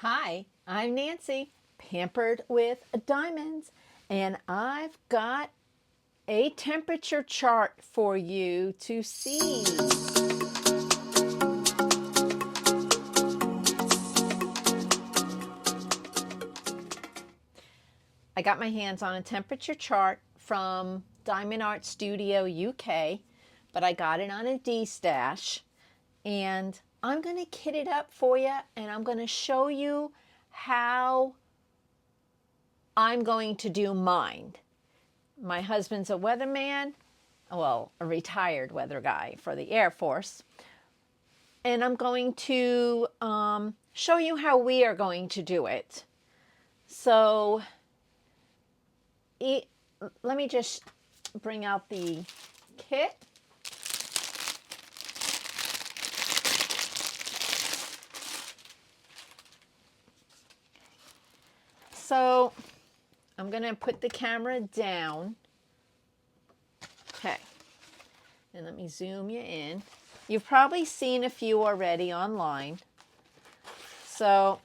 Hi, I'm Nancy, Pampered with Diamonds, and I've got a temperature chart for you to see. I got my hands on a temperature chart from Diamond Art Studio UK, but I got it on a D-stash, and I'm going to kit it up for you, and I'm going to show you how I'm going to do mine. My husband's a weatherman, well, a retired weather guy for the Air Force, and I'm going to show you how we are going to do it. So let me just bring out the kit. So I'm going to put the camera down. Okay. And let me zoom you in. You've probably seen a few already online. So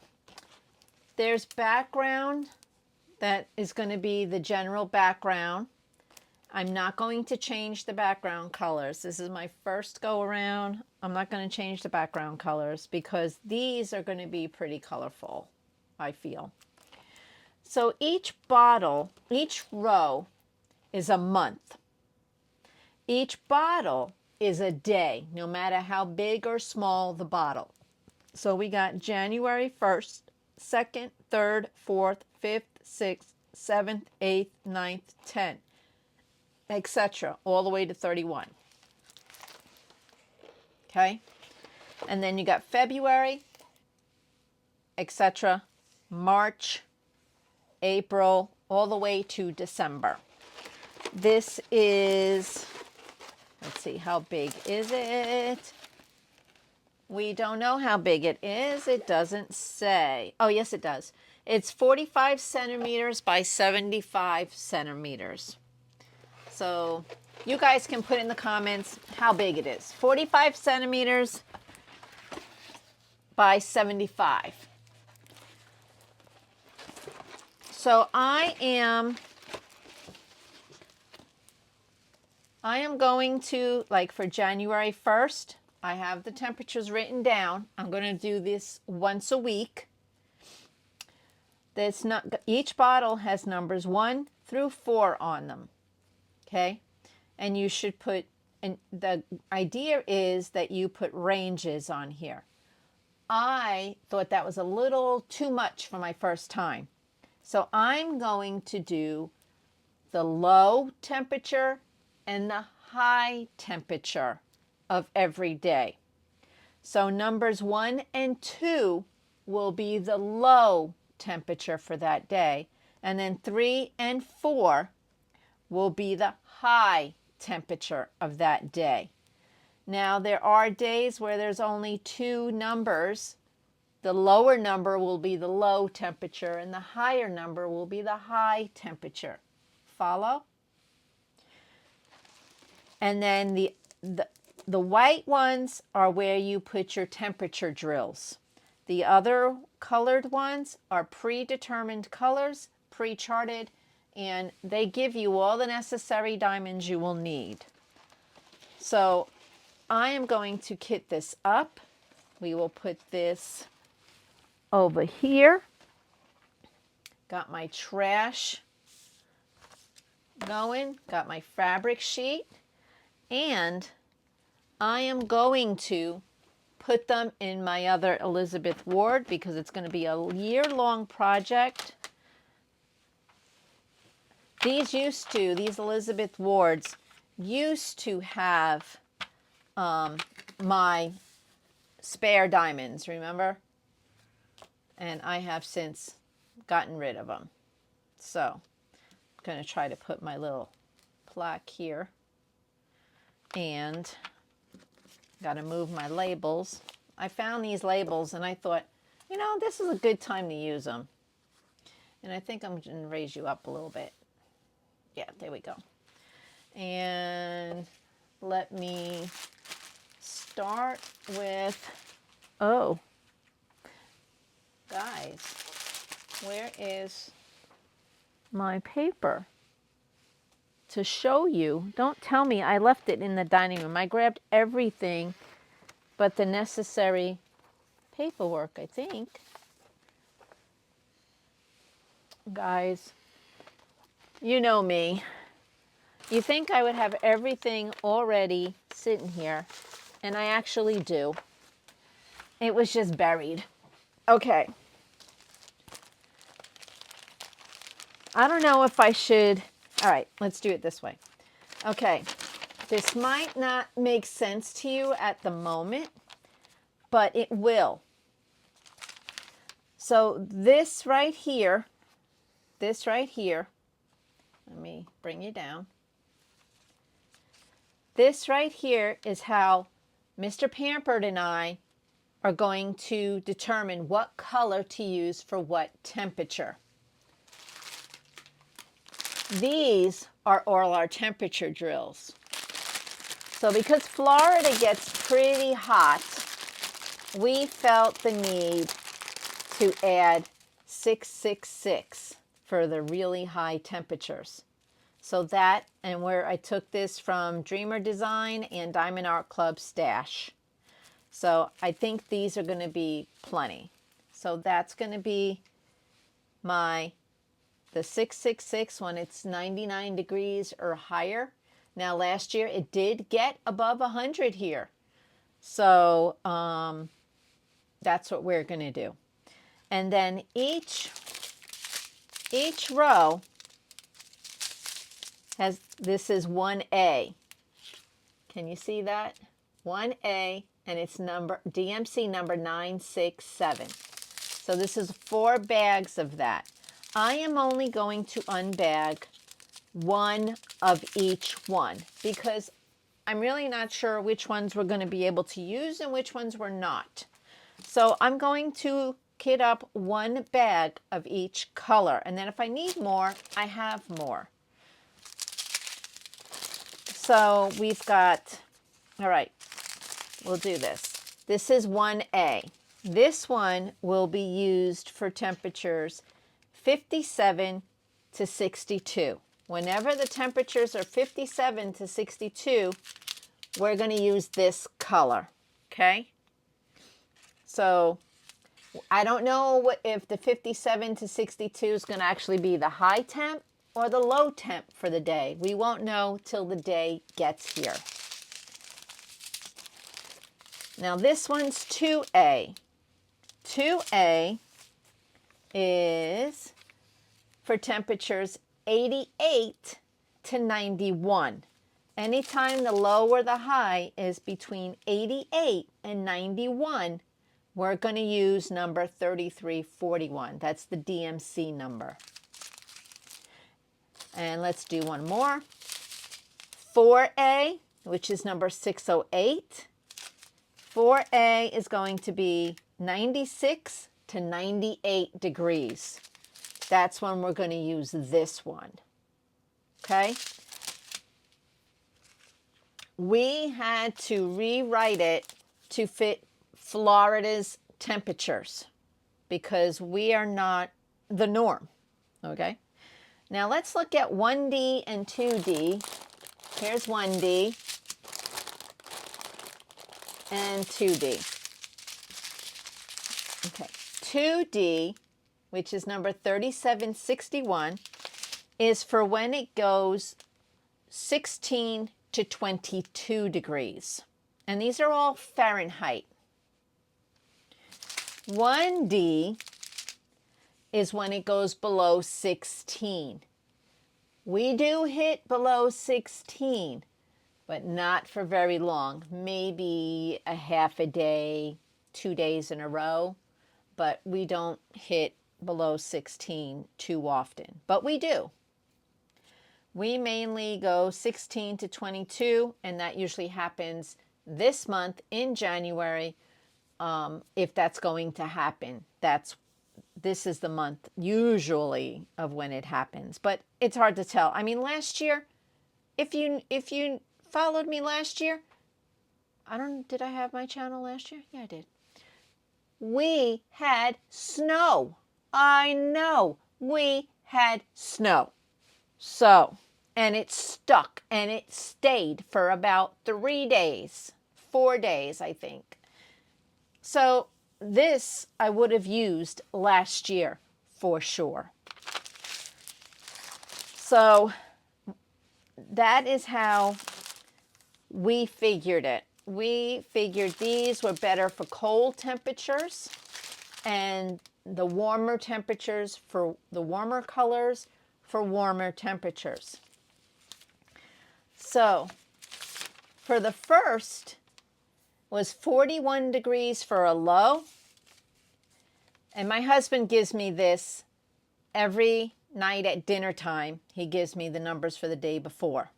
there's background that is going to be the general background. I'm not going to change the background colors. This is my first go around. I'm not going to change the background colors because these are going to be pretty colorful, I feel. So each bottle, each row is a month. Each bottle is a day, no matter how big or small the bottle. So we got January 1st, 2nd, 3rd, 4th, 5th, 6th, 7th, 8th, 9th, 10th, etc., all the way to 31. Okay? And then you got February, etc., March, April, all the way to December. This is, let's see, how big is it? We don't know how big it is. It doesn't say. Oh, yes, it does. It's 45 centimeters by 75 centimeters. So you guys can put in the comments how big it is. 45 centimeters by 75. So I am going to, like for January 1st, I have the temperatures written down. I'm going to do this once a week. Each bottle has numbers 1 through 4 on them. Okay? And you should put, and the idea is that you put ranges on here. I thought that was a little too much for my first time. So I'm going to do the low temperature and the high temperature of every day. So numbers 1 and 2 will be the low temperature for that day, and then 3 and 4 will be the high temperature of that day. Now there are days where there's only 2 numbers. The lower number will be the low temperature and the higher number will be the high temperature. Follow? And then the white ones are where you put your temperature drills. The other colored ones are predetermined colors, pre-charted, and they give you all the necessary diamonds you will need. So I am going to kit this up. We will put this over here. Got my trash going, got my fabric sheet, and I am going to put them in my other Elizabeth Ward because it's going to be a year-long project. These Elizabeth Wards used to have my spare diamonds, remember? And I have since gotten rid of them. So I'm going to try to put my little plaque here. And got to move my labels. I found these labels and I thought, you know, this is a good time to use them. And I think I'm going to raise you up a little bit. Yeah, there we go. And let me start with, oh, guys, guys, where is my paper to show you? Don't tell me I left it in the dining room. I grabbed everything but the necessary paperwork, I think. Guys, you know me. You think I would have everything already sitting here, and I actually do. It was just buried. Okay. I don't know if I should. All right, let's do it this way. Okay. This might not make sense to you at the moment, but it will. So this right here, let me bring you down. This right here is how Mr. Pampered and I are going to determine what color to use for what temperature. These are all our temperature drills. So because Florida gets pretty hot, we felt the need to add 666 for the really high temperatures. So that, and where I took this from Dreamer Design and Diamond Art Club Stash. So I think these are going to be plenty. So that's going to be the 666 when it's 99 degrees or higher. Now last year it did get above 100 here. So that's what we're going to do. And then each row has, this is 1A. Can you see that? 1A, and it's DMC number 967. So this is 4 bags of that. I am only going to unbag one of each one because I'm really not sure which ones we're going to be able to use and which ones we're not. So I'm going to kit up 1 bag of each color, and then if I need more, I have more. So we've got, all right, we'll do this. This is 1A. This one will be used for temperatures 57 to 62. Whenever the temperatures are 57 to 62, we're going to use this color, okay? So I don't know if the 57 to 62 is going to actually be the high temp or the low temp for the day. We won't know till the day gets here. Now this one's 2A. 2A is for temperatures 88 to 91. Anytime the low or the high is between 88 and 91, we're going to use number 3341. That's the DMC number. And let's do one more. 4A, which is number 608. 4A is going to be 96 to 98 degrees. That's when we're going to use this one. Okay? We had to rewrite it to fit Florida's temperatures because we are not the norm. Okay? Now let's look at 1D and 2D. Here's 1D and 2D. Okay, 2D, which is number 3761, is for when it goes 16 to 22 degrees. And these are all Fahrenheit. 1D is when it goes below 16. We do hit below 16, but not for very long. Maybe a half a day, 2 days in a row, but we don't hit below 16 too often, but we do. We mainly go 16 to 22, and that usually happens this month in January, if that's going to happen. This is the month usually of when it happens, but it's hard to tell. I mean, last year, if you followed me last year, did I have my channel last year? Yeah, I did. we had snow. I know, we had snow. So, and it stuck and it stayed for about 3 days, 4 days, I think. So this I would have used last year for sure. So that is how we figured it. We figured these were better for cold temperatures and the warmer temperatures for the warmer colors for warmer temperatures. So for the first was 41 degrees for a low. And my husband gives me this every night at dinner time. He gives me the numbers for the day before.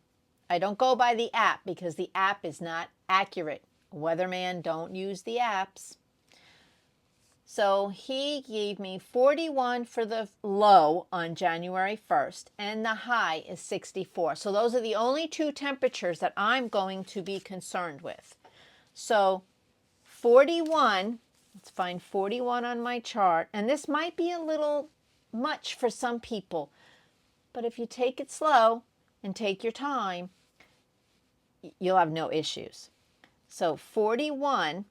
I don't go by the app because the app is not accurate. Weatherman, don't use the apps. So he gave me 41 for the low on January 1st, and the high is 64. So those are the only two temperatures that I'm going to be concerned with. So 41, let's find 41 on my chart, and this might be a little much for some people, but if you take it slow and take your time, you'll have no issues. So 41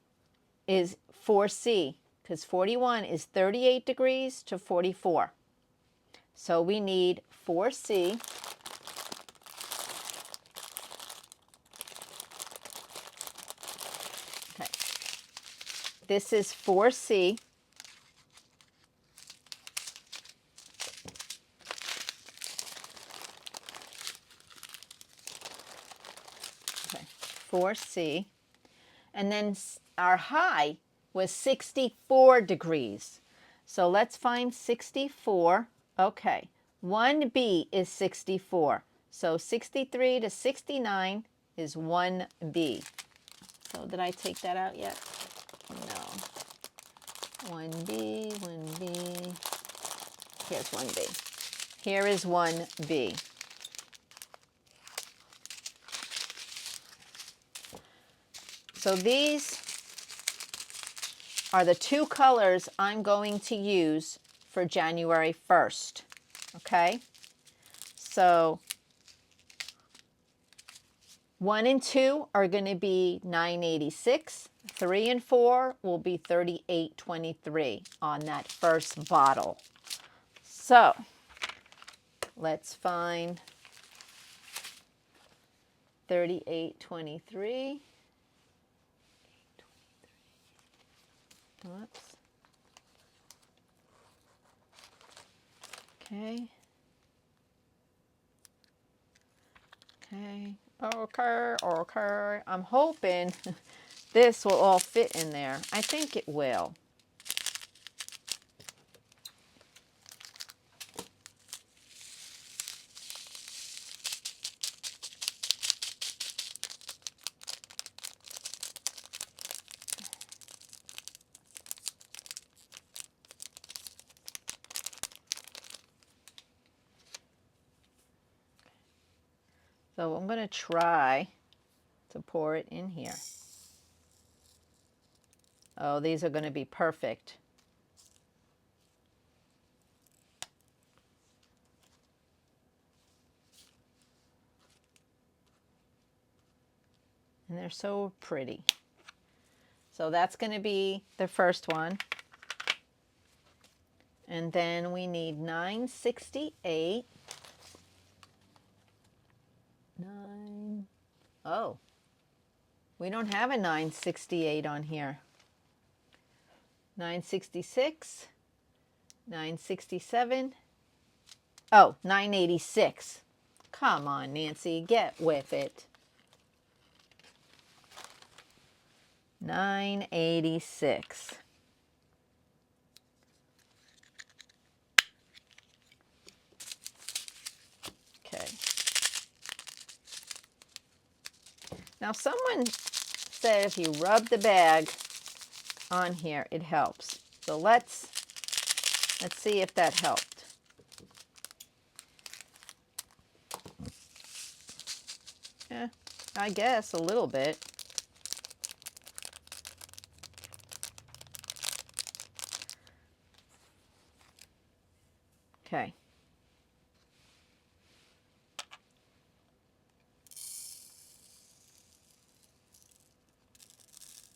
is 4C, because 41 is 38 degrees to 44. So we need 4C. Okay. This is 4C. Okay, 4C. And then our high was 64 degrees. So let's find 64. Okay, 1B is 64. So 63 to 69 is 1B. So did I take that out yet? No. 1B, 1B. Here's 1B. Here is 1B. So these are the two colors I'm going to use for January 1st, okay? So 1 and 2 are going to be 986. 3 and 4 will be 3823 on that first bottle. So let's find 3823. Oops. Okay. Okay. Okay. I'm hoping this will all fit in there. I think it will. So I'm going to try to pour it in here. Oh, these are going to be perfect. And they're so pretty. So that's going to be the first one. And then we need 968. Oh, we don't have a 968 on here. 966, 967. Oh, 986. Come on, Nancy, get with it. 986. Okay. Now someone said if you rub the bag on here, it helps. So let's see if that helped. Yeah, I guess a little bit. Okay.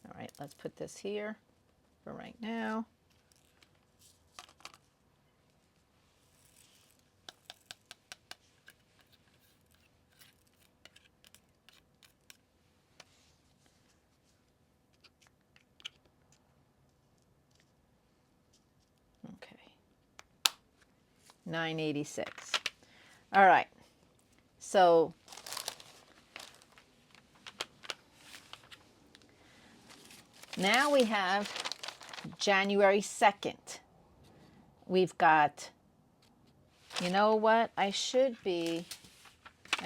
All right, let's put this here for right now. Okay. 986. All right. So now we have January 2nd. We've got, you know what? I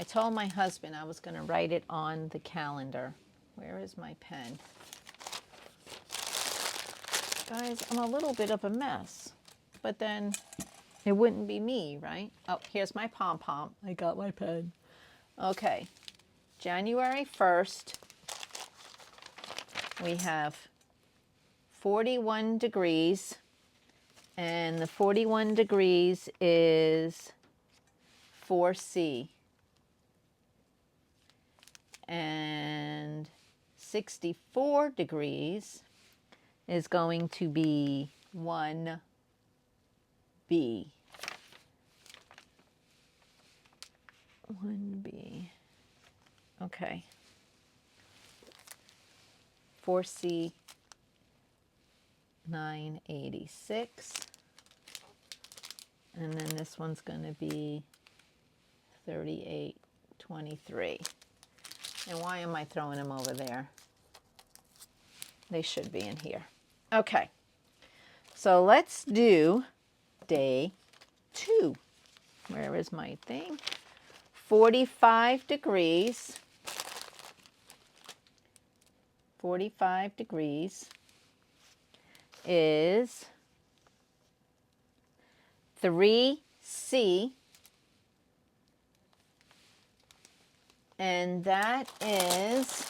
told my husband I was going to write it on the calendar. Where is my pen? Guys, I'm a little bit of a mess, but then it wouldn't be me, right? Oh, here's my pom-pom. I got my pen. Okay, January 1st, we have 41 degrees, and the 41 degrees is 4C. And 64 degrees is going to be 1B. 1B. Okay. 4C 986. And then this one's going to be 3823. And why am I throwing them over there? They should be in here. Okay. So let's do day 2. Where is my thing? 45 degrees. 45 degrees is 3C, and that is,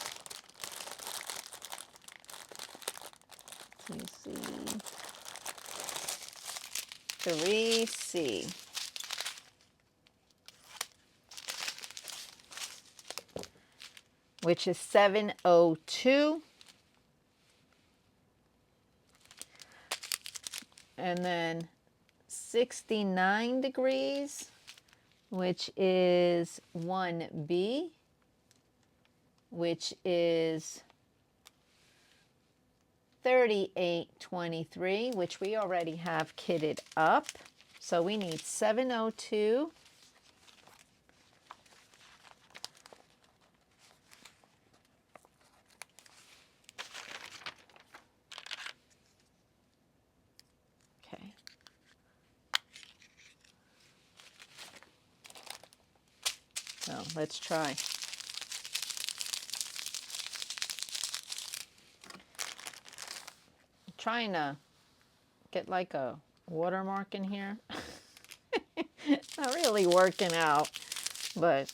let's see, 3C. Which is 702. And then 69 degrees, which is 1B, which is 3823, which we already have kitted up. So we need 702. So let's try. I'm trying to get like a watermark in here. It's not really working out, but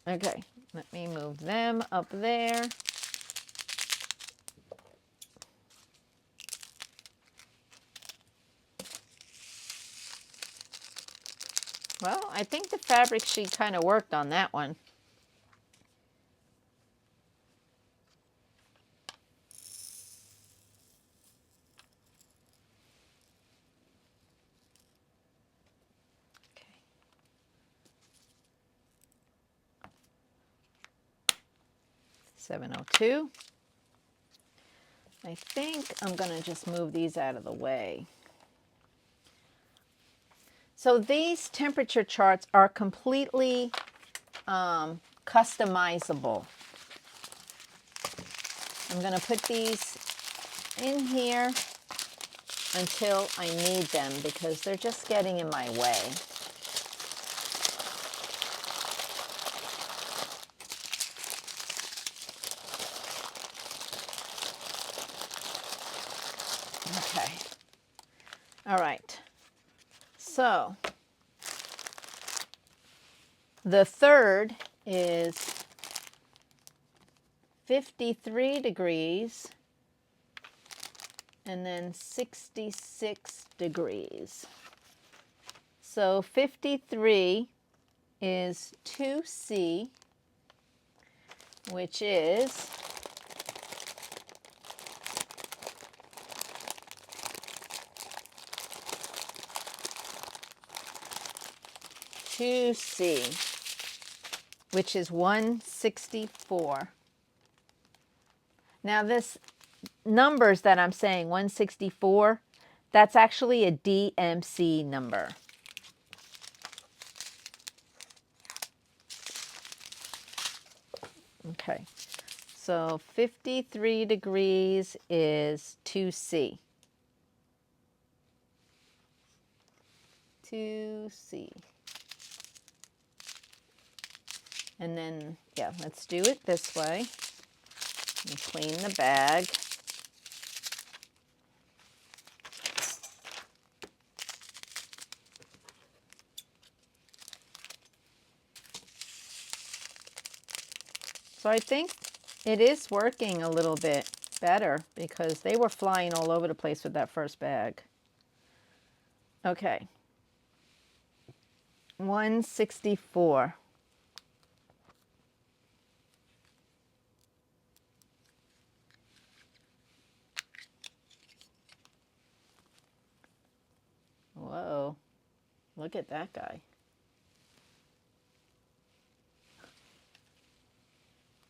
okay. Let me move them up there. Well, I think the fabric sheet kind of worked on that one. Okay. 702. I think I'm going to just move these out of the way. So these temperature charts are completely customizable. I'm going to put these in here until I need them because they're just getting in my way. Okay. All right. So the 3rd is 53 degrees, and then 66 degrees. So 53 is 2C, which is 2C, which is 164. Now this numbers that I'm saying, 164, that's actually a DMC number. Okay, so 53 degrees is 2C. 2C. And then, yeah, let's do it this way. And clean the bag. So I think it is working a little bit better because they were flying all over the place with that first bag. Okay. 164. Whoa. Look at that guy.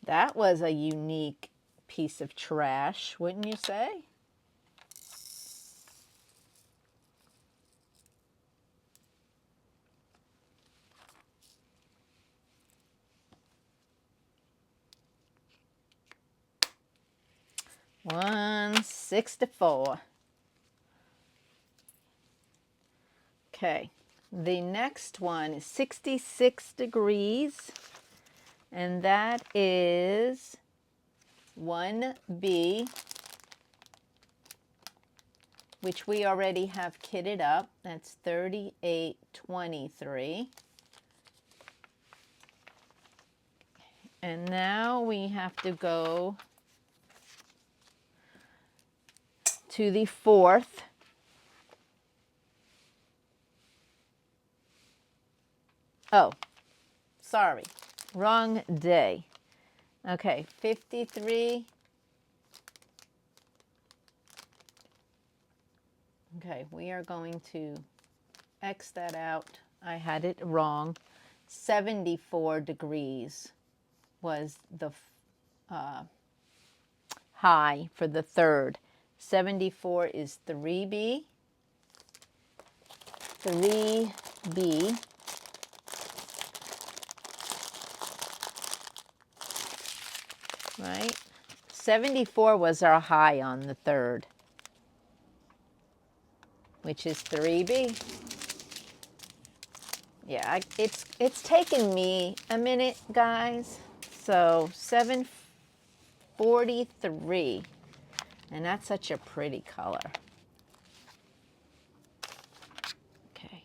That was a unique piece of trash, wouldn't you say? $164. Okay, the next one is 66 degrees, and that is 1B, which we already have kitted up. That's 3823. And now we have to go to the fourth. Oh, sorry, wrong day. Okay, 53. Okay, we are going to X that out. I had it wrong. 74 degrees was the high for the third. 74 is 3B. 3B. Right? 74 was our high on the third, which is 3B. Yeah, it's taken me a minute, guys. So 743, and that's such a pretty color. Okay.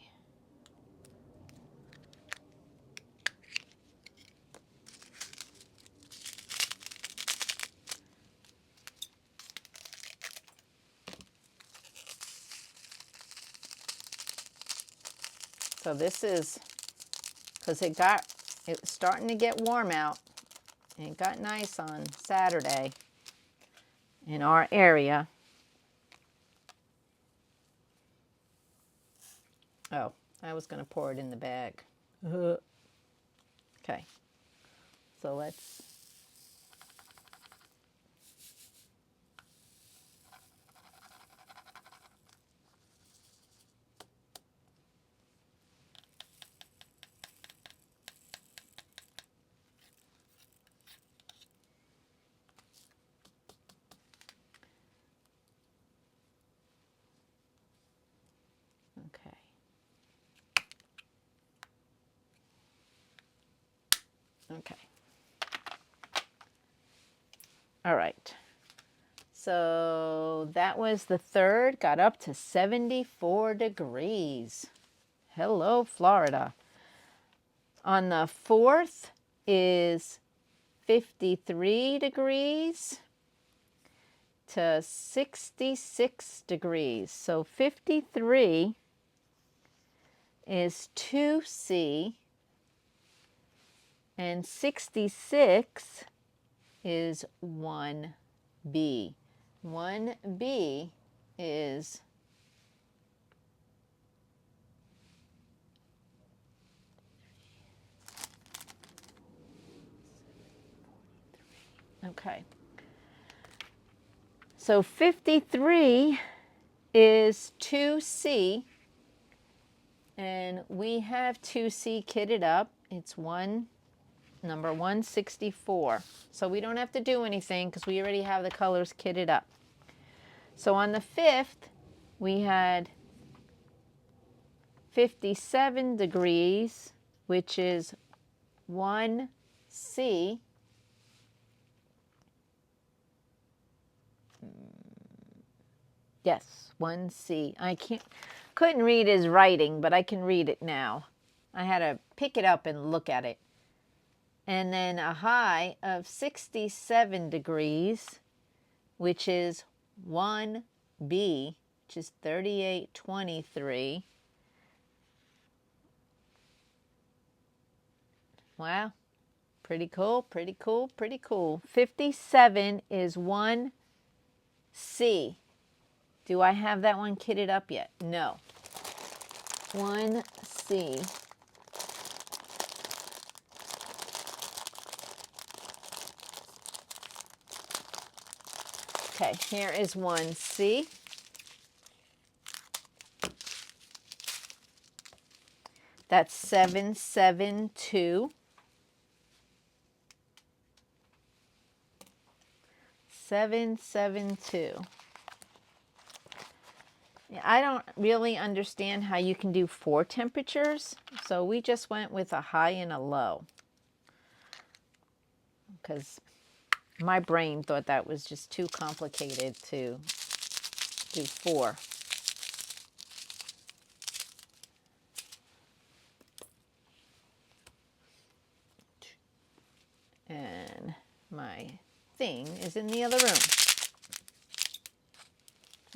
So this is, because it was starting to get warm out. It got nice on Saturday in our area. Oh, I was going to pour it in the bag. Okay, so let's. Okay. Okay. All right. So that was the third, got up to 74 degrees. Hello, Florida. On the fourth is 53 degrees to 66 degrees. So 53 is 2C, and 66 is 1B. 1B is okay. So 53 is 2C, and we have 2C kitted up. It's number 164. So we don't have to do anything because we already have the colors kitted up. So on the 5th, we had 57 degrees, which is 1C. Yes, 1C. I couldn't read his writing, but I can read it now. I had to pick it up and look at it. And then a high of 67 degrees, which is 1B, which is 3823. Wow, pretty cool, pretty cool, pretty cool. 57 is 1C. Do I have that one kitted up yet? No. 1C. Okay, here is 1C. That's 772. 772. I don't really understand how you can do 4 temperatures, so we just went with a high and a low because my brain thought that was just too complicated to do 4. And my thing is in the other room.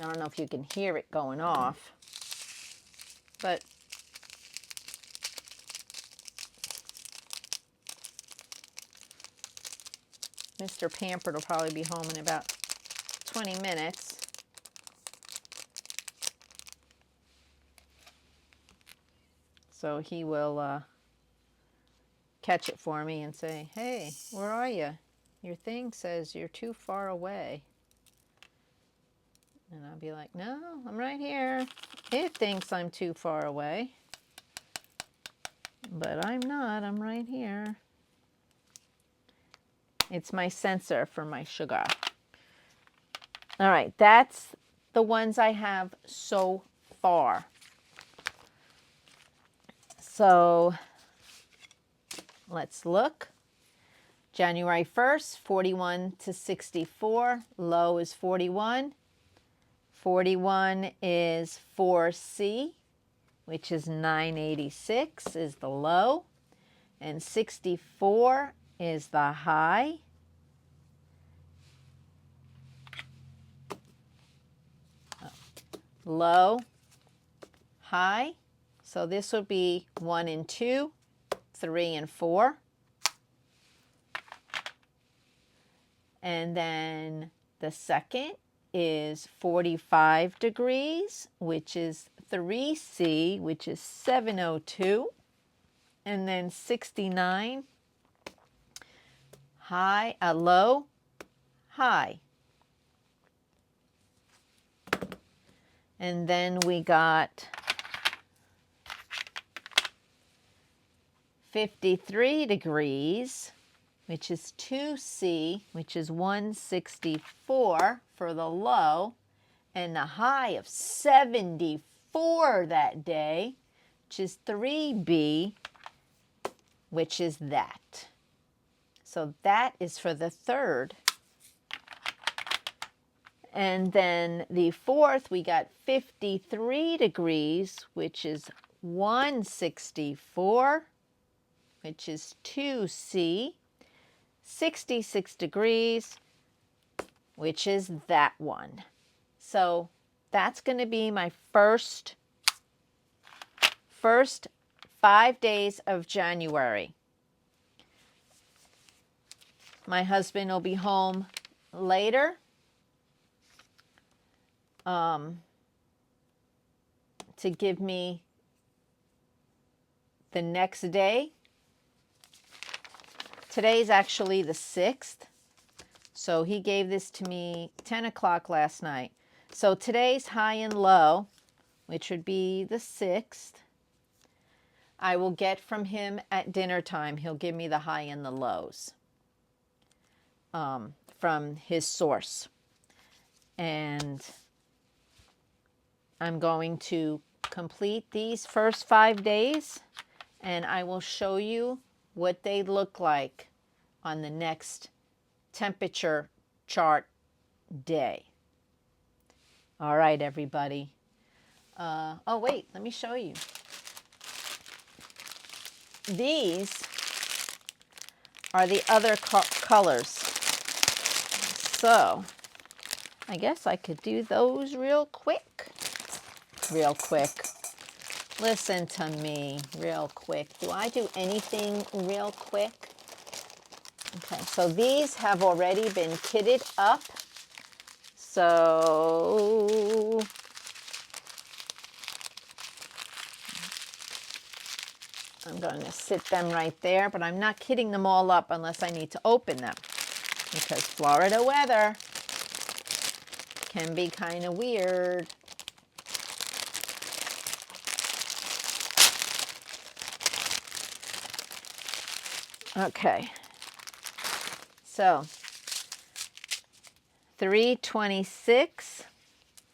I don't know if you can hear it going off, but Mr. Pampered will probably be home in about 20 minutes. So he will catch it for me and say, "Hey, where are you? Your thing says you're too far away." And I'll be like, "No, I'm right here. It thinks I'm too far away. But I'm not. I'm right here." It's my sensor for my sugar. All right, that's the ones I have so far. So let's look. January 1st, 41 to 64. Low is 41. 41 is 4C, which is 986 is the low. And 64 is the high. Low, high. So this would be 1 and 2, 3 and 4. And then the second is 45 degrees, which is 3C, which is 702. And then 69, high, low, high. And then we got 53 degrees, which is 2C, which is 164 for the low, and the high of 74 that day, which is 3B, which is that. So that is for the 3rd. And then the 4th, we got 53 degrees, which is 164, which is 2C. 66 degrees, which is that one. So that's going to be my first 5 days of January. My husband will be home later. To give me the next day. Today's actually the 6th. So he gave this to me 10 o'clock last night. So today's high and low, which would be the 6th, I will get from him at dinner time. He'll give me the high and the lows from his source. And I'm going to complete these first 5 days, and I will show you what they look like on the next temperature chart day. All right, everybody. Oh, wait, let me show you. These are the other colors. So I guess I could do those real quick. Listen to me real quick. Do I do anything real quick? Okay, so these have already been kitted up. So I'm going to sit them right there, but I'm not kitting them all up unless I need to open them, because Florida weather can be kind of weird. Okay, so 3826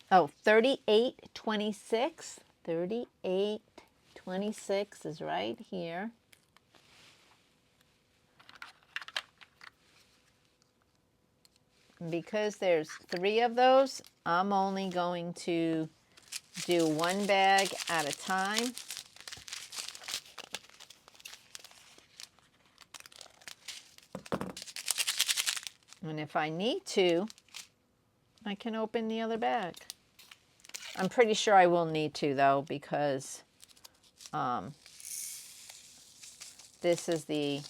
3826 is right here. Because there's 3 of those, I'm only going to do 1 bag at a time. And if I need to, I can open the other bag. I'm pretty sure I will need to, though, because this is the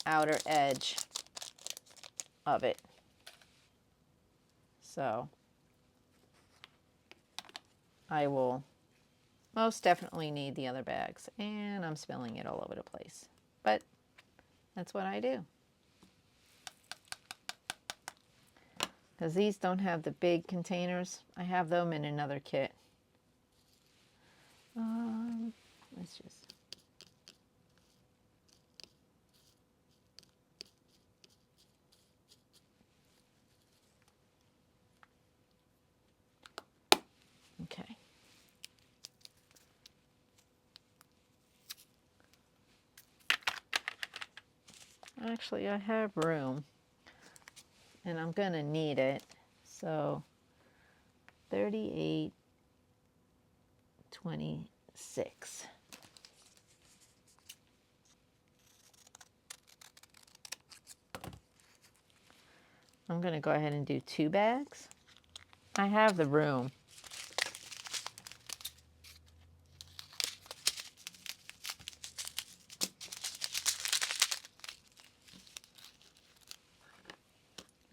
outer edge of it. So I will most definitely need the other bags. And I'm spilling it all over the place. But that's what I do. Because these don't have the big containers. I have them in another kit. Let's just... Okay. Actually, I have room. And I'm going to need it. So 3826. I'm going to go ahead and do 2 bags. I have the room.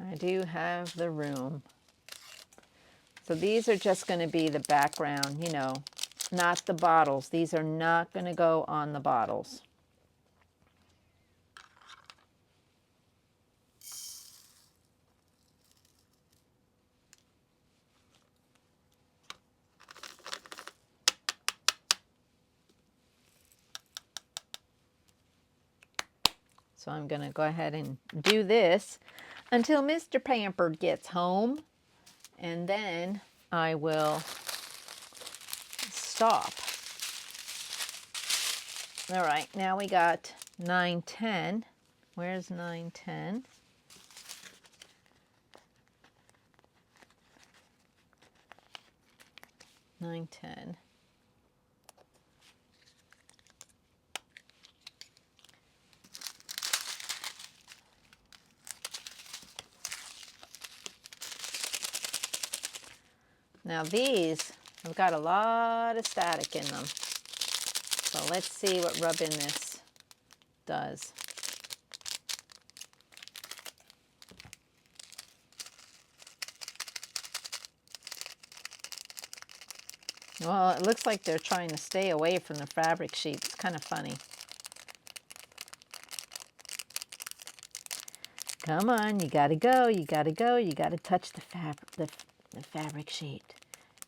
I do have the room. So these are just going to be the background, you know, not the bottles. These are not going to go on the bottles. So I'm going to go ahead and do this until Mr. Pampered gets home, and then I will stop. All right, now we got 910. Where's 910? Now these have got a lot of static in them. So let's see what rubbing this does. Well, it looks like they're trying to stay away from the fabric sheet. It's kind of funny. Come on, you gotta go, you gotta go, you gotta touch the fabric sheet.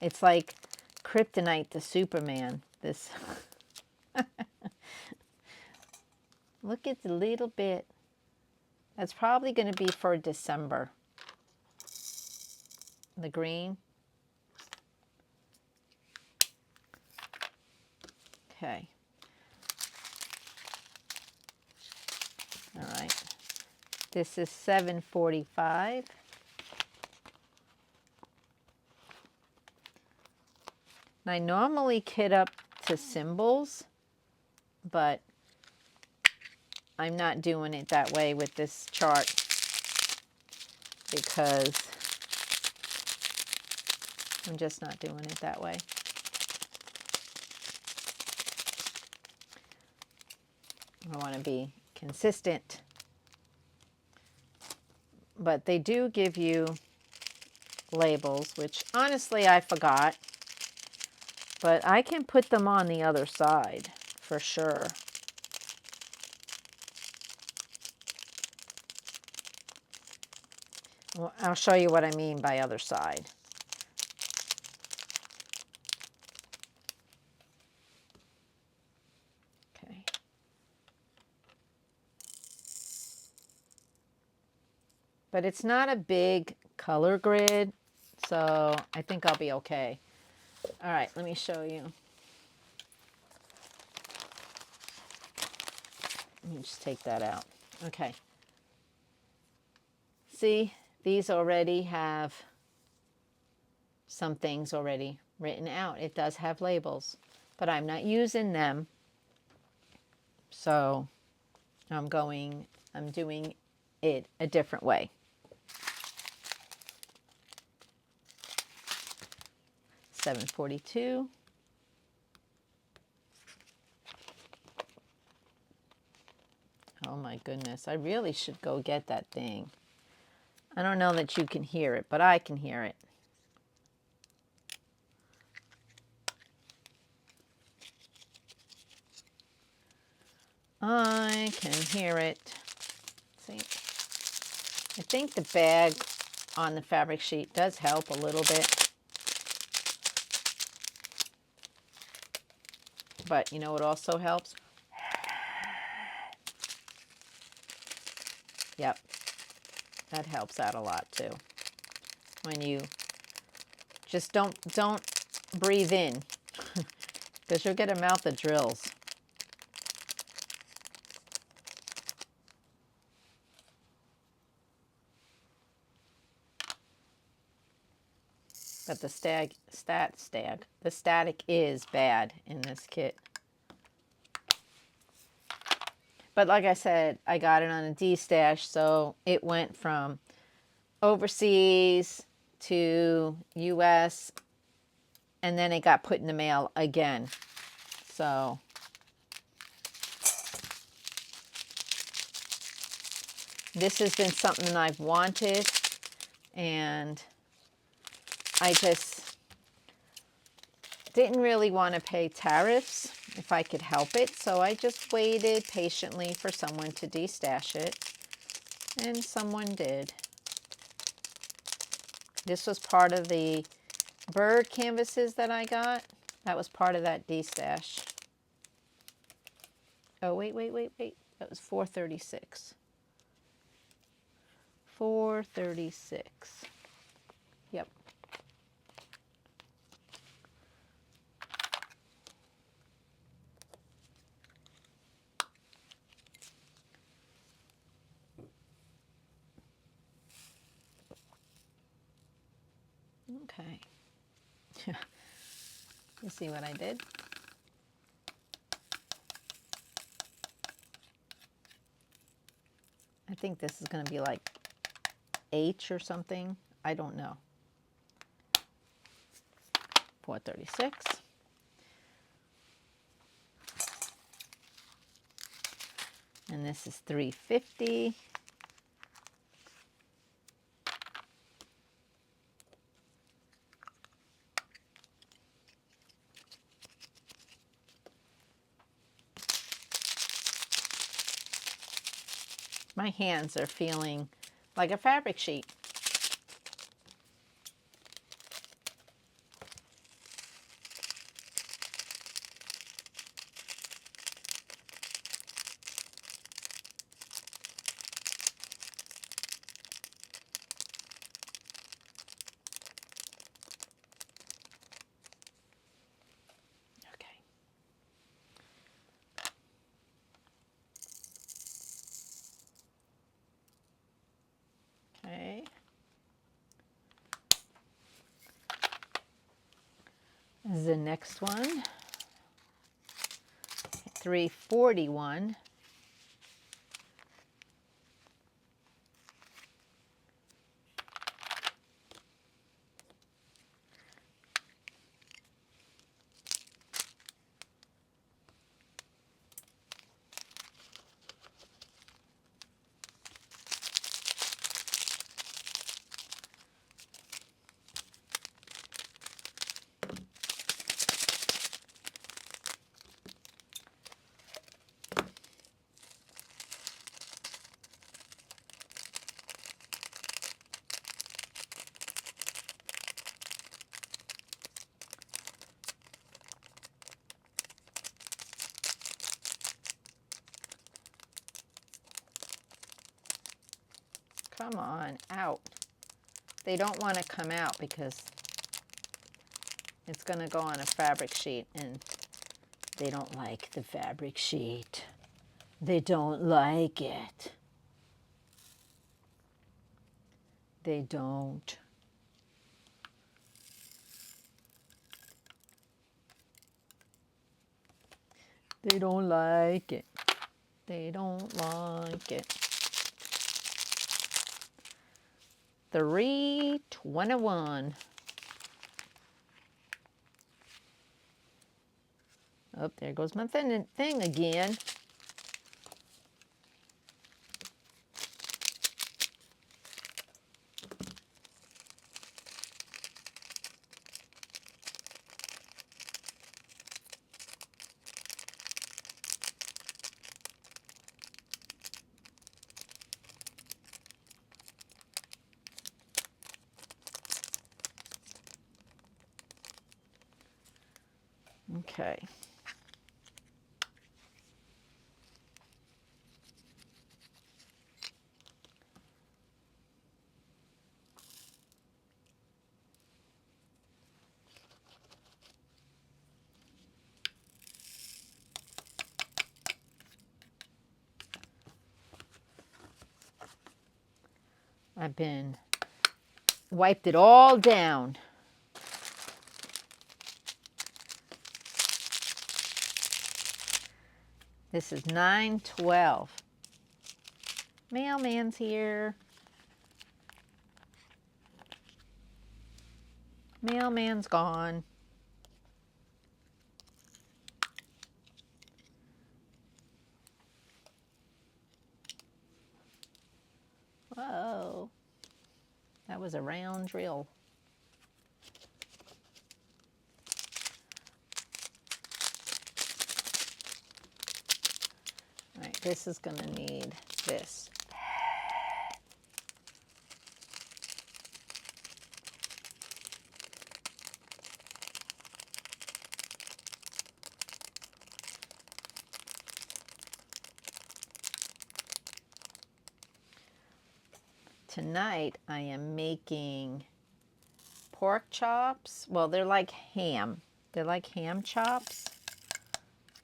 It's like kryptonite to Superman. This. Look at the little bit. That's probably going to be for December. The green. Okay. All right. This is 745. And I normally kit up to symbols, but I'm not doing it that way with this chart because I'm just not doing it that way. I want to be consistent. But they do give you labels, which honestly I forgot. But I can put them on the other side for sure. Well, I'll show you what I mean by other side. Okay. But it's not a big color grid, so I think I'll be okay. All right, let me show you. Let me just take that out. Okay. See, these already have some things already written out. It does have labels, but I'm not using them. So I'm doing it a different way. $7.42. Oh my goodness, I really should go get that thing. I don't know that you can hear it, but I can hear it. I can hear it. See, I think the bag on the fabric sheet does help a little bit. But you know what also helps? Yep, that helps out a lot too. When you just don't breathe in, because you'll get a mouth that drills. But the static is bad in this kit. But like I said, I got it on a D-stash, so it went from overseas to US, and then it got put in the mail again. So this has been something I've wanted, and I just didn't really want to pay tariffs if I could help it, so I just waited patiently for someone to de-stash it, and someone did. This was part of the bird canvases that I got. That was part of that de-stash. Oh, wait. That was $4.36. $4.36. Yep. Okay. You see what I did? I think this is going to be like H or something. I don't know. 436. And this is 350. My hands are feeling like a fabric sheet. Okay. This is the next one. 341. Come on, out. They don't want to come out because it's going to go on a fabric sheet, and they don't like the fabric sheet. They don't like it. They don't. They don't like it. They don't like it. 321. Oh, there goes my thing again. Okay. I've been wiped it all down. This is 912. Mailman's here. Mailman's gone. Whoa. That was a round drill. All right, this is going to need this. Tonight I am making pork chops. Well, they're like ham. They're like ham chops,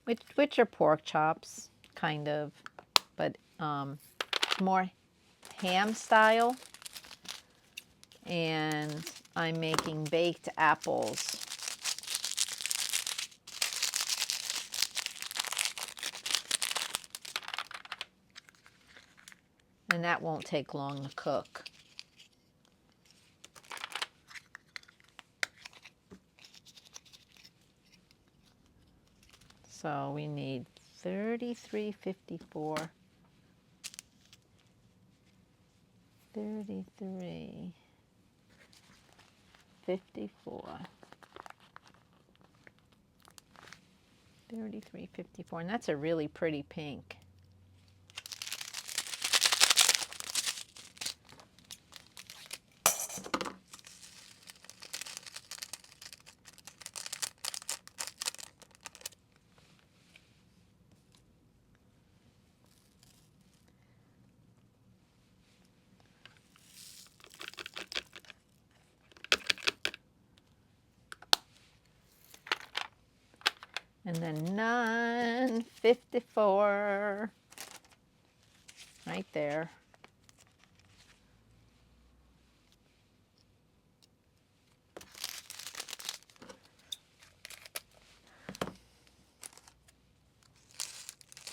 which are pork chops, kind of, but more ham style. And I'm making baked apples. And that won't take long to cook. So we need 3354. 3354. 3354, and that's a really pretty pink. And then 954, right there.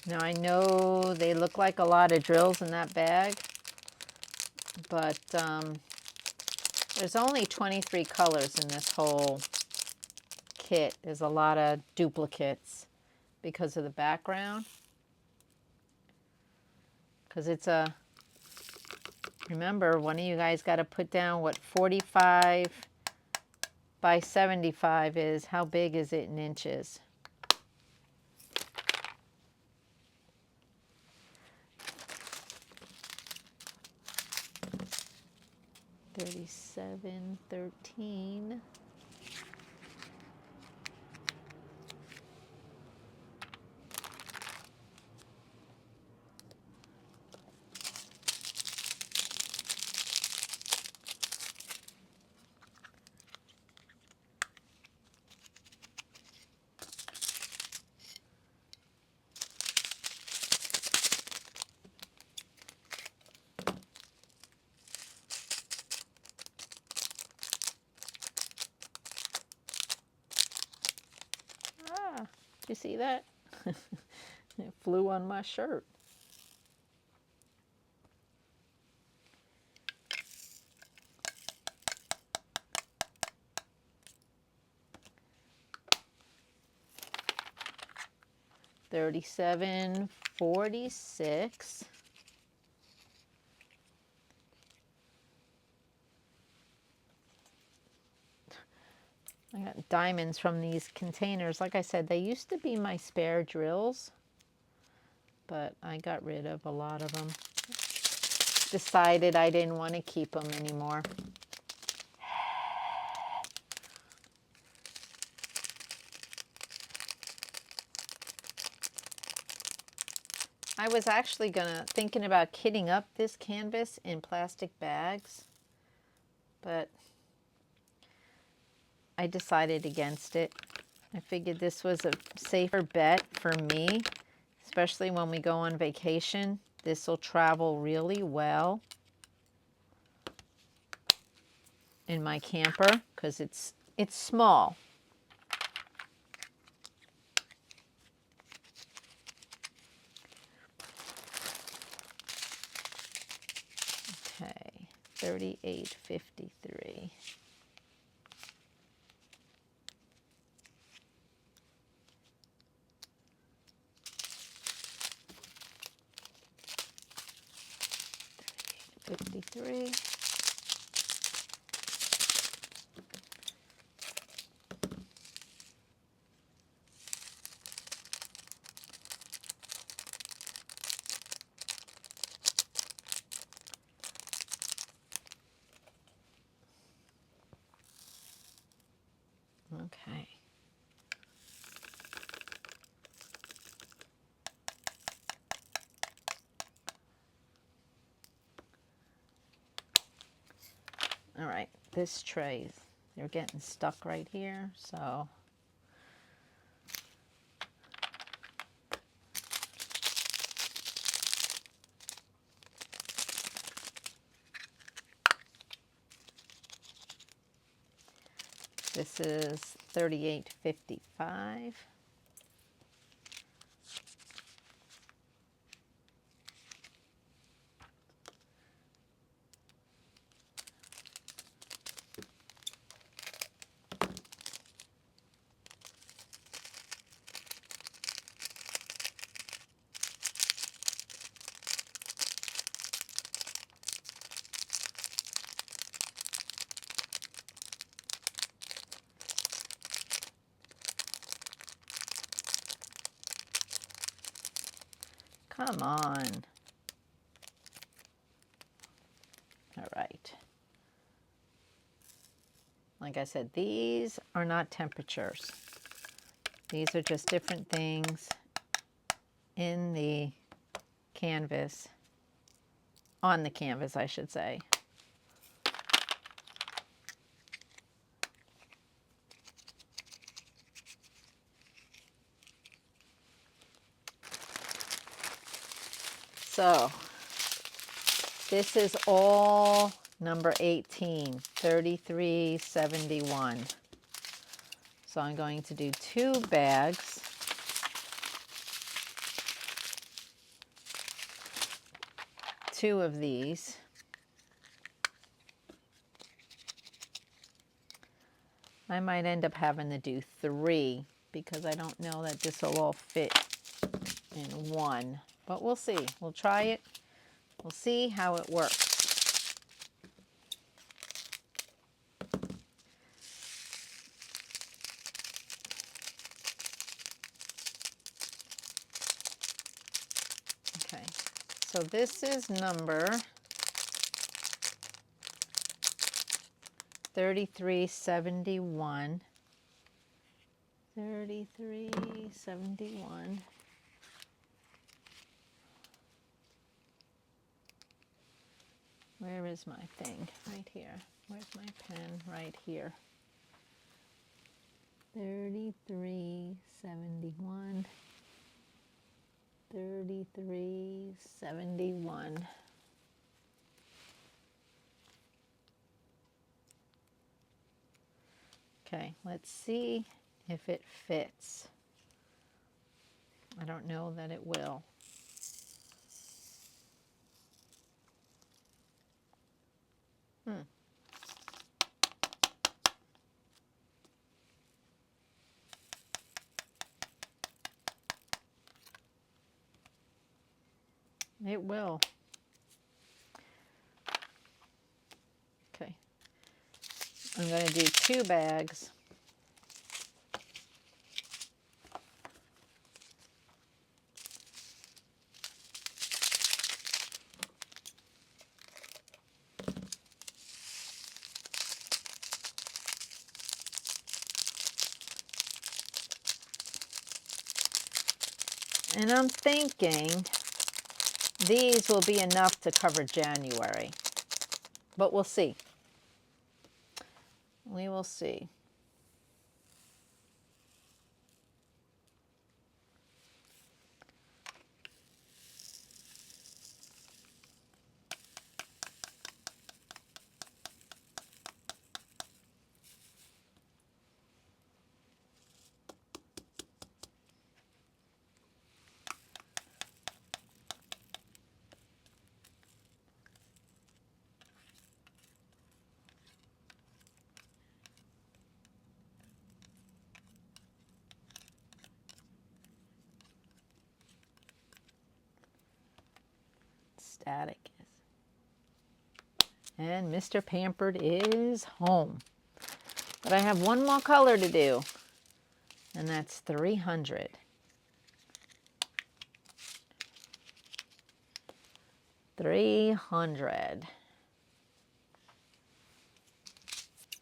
Now I know they look like a lot of drills in that bag, but there's only 23 colors in this whole kit. There's a lot of duplicates because of the background. Because it's a, remember, one of you guys got to put down what 45 by 75 is. How big is it in inches? $37.13. You see that? It flew on my shirt. $37.46. I got diamonds from these containers. Like I said, they used to be my spare drills, but I got rid of a lot of them. Decided I didn't want to keep them anymore. I was actually thinking about kitting up this canvas in plastic bags, but I decided against it. I figured this was a safer bet for me, especially when we go on vacation. This will travel really well in my camper because it's small. Okay, $38.53. $38.53. Okay. All right, this tray, they're getting stuck right here, so this is $38.55. Come on. All right. Like I said, these are not temperatures. These are just different things in the canvas, on the canvas, I should say. So this is all number 18, 3371. So I'm going to do 2 bags. Two of these. I might end up having to do 3 because I don't know that this will all fit in one. But we'll see. We'll try it. We'll see how it works. Okay, so this is number 3371. 3371. Where is my thing? Right here. Where's my pen? Right here. 3371. 3371. Okay, let's see if it fits. I don't know that it will. It will. Okay. I'm going to do 2 bags. And I'm thinking these will be enough to cover January, but we'll see. We will see. Static is. And Mr. Pampered is home. But I have one more color to do, and that's 300. 300.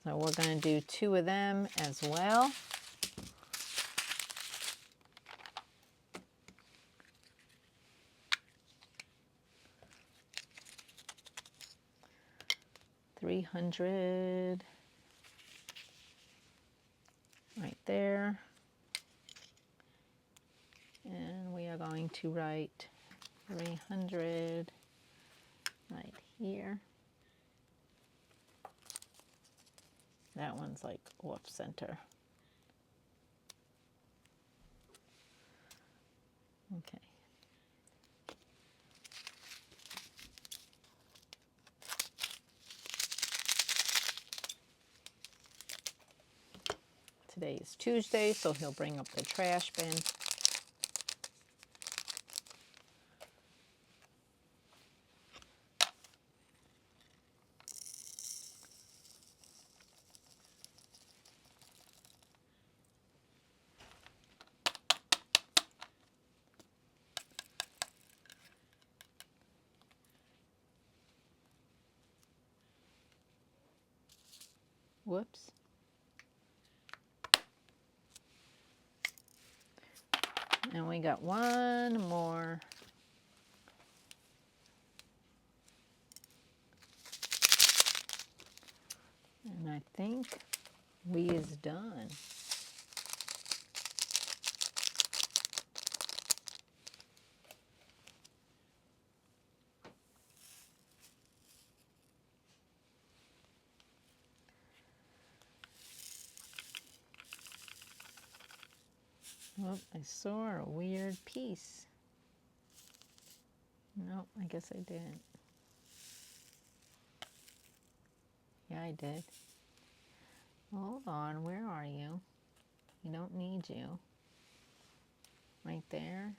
So we're going to do 2 of them as well. $300 right there. And we are going to write 300 right here. That one's like off center. Okay. Today is Tuesday, so he'll bring up the trash bin. Whoops. And we got one more. And I think we is done. Oh, I saw a weird piece. No, I guess I didn't. Yeah, I did. Hold on, where are you? We don't need you. Right there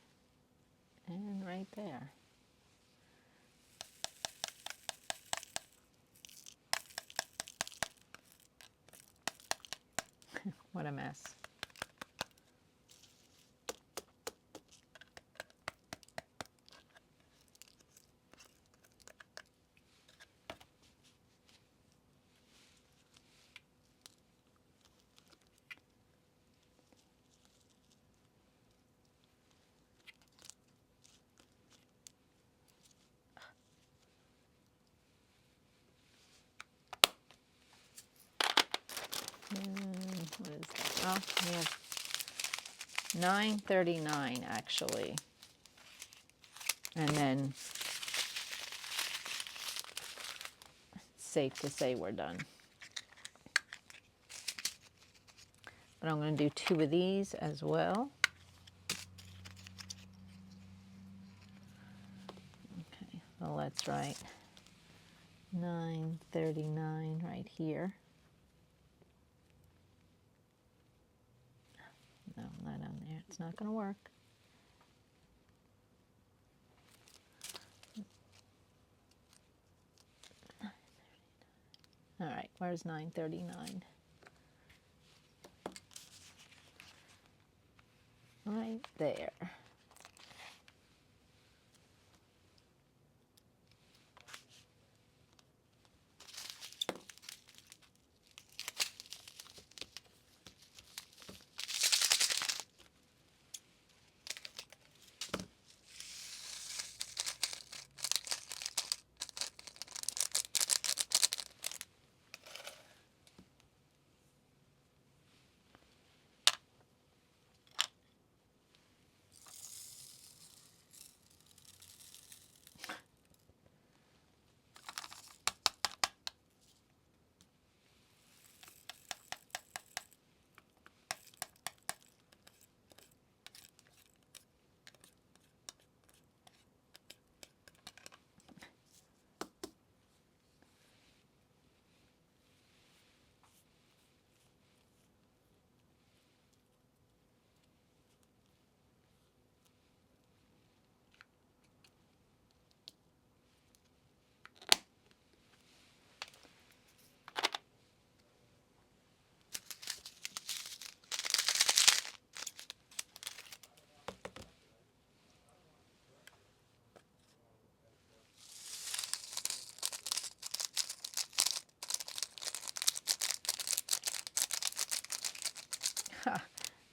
and right there. What a mess. What is that? Oh, we have 9:39 actually. And then it's safe to say we're done. But I'm going to do 2 of these as well. Okay, so let's write 9:39 right here. No, not on there. It's not going to work. All right, where's 9:39? Right there.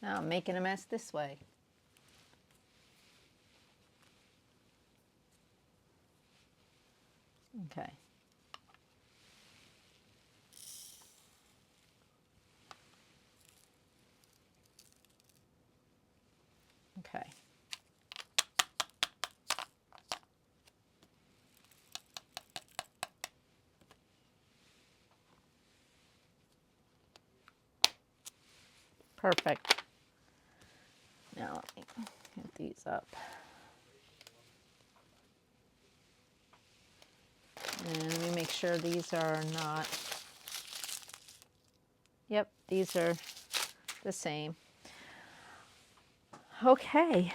Now I'm making a mess this way. Okay. Okay. Perfect. Now let me get these up. And let me make sure these are not, yep, these are the same. Okay.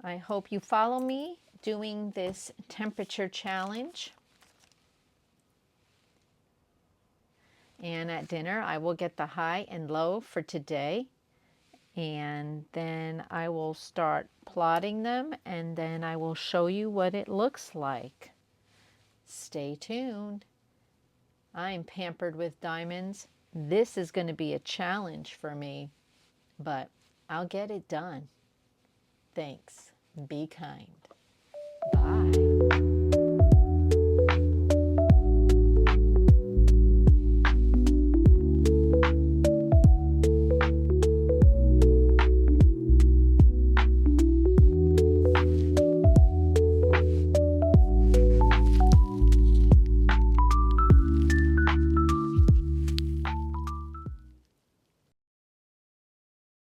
I hope you follow me doing this temperature challenge. And at dinner, I will get the high and low for today. And then I will start plotting them, and then I will show you what it looks like. Stay tuned. I'm Pampered with Diamonds. This is going to be a challenge for me, but I'll get it done. Thanks. Be kind. Bye.